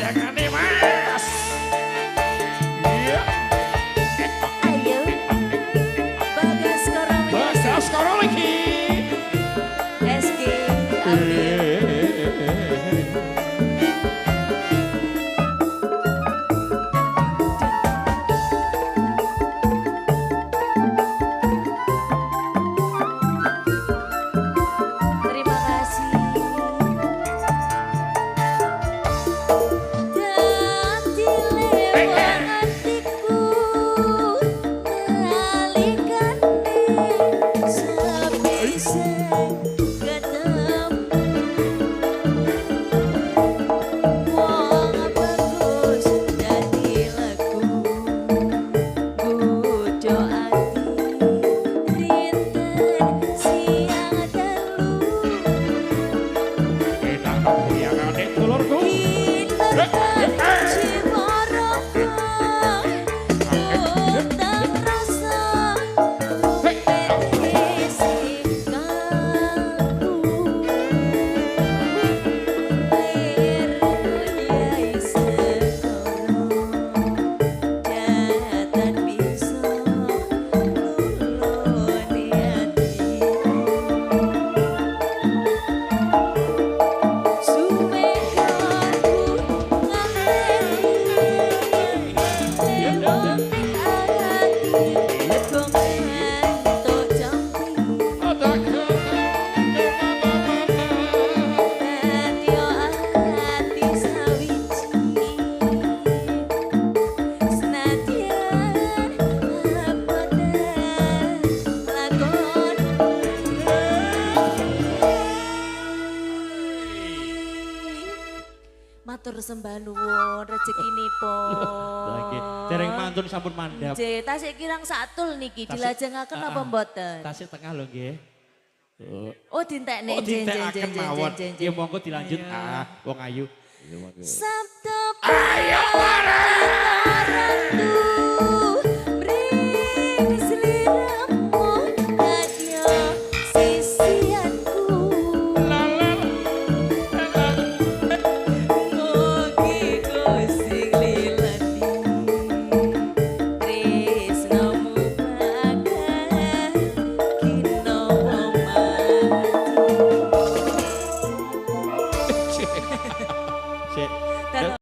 Jangane Mas. Iya. Ayo. Bagas karo lagi. SG Abi. Terima kasih. Ganti lewat hatiku, ngalikane sebisa ketemu. Wong bagus dadi lagu, gudo ati rinten siang telu. Enak goyangane dulurku. Matur sembah nuwun rezekinipun. Lah nggih, dereng mantun sampun mandhap. Nggih, tasik kirang satul niki dilajengaken apa mboten? Tasik tengah lho nggih. Oh dintekne Oh, ditekaken mawon. Ya monggo dilanjut. Wong ayu. Sabda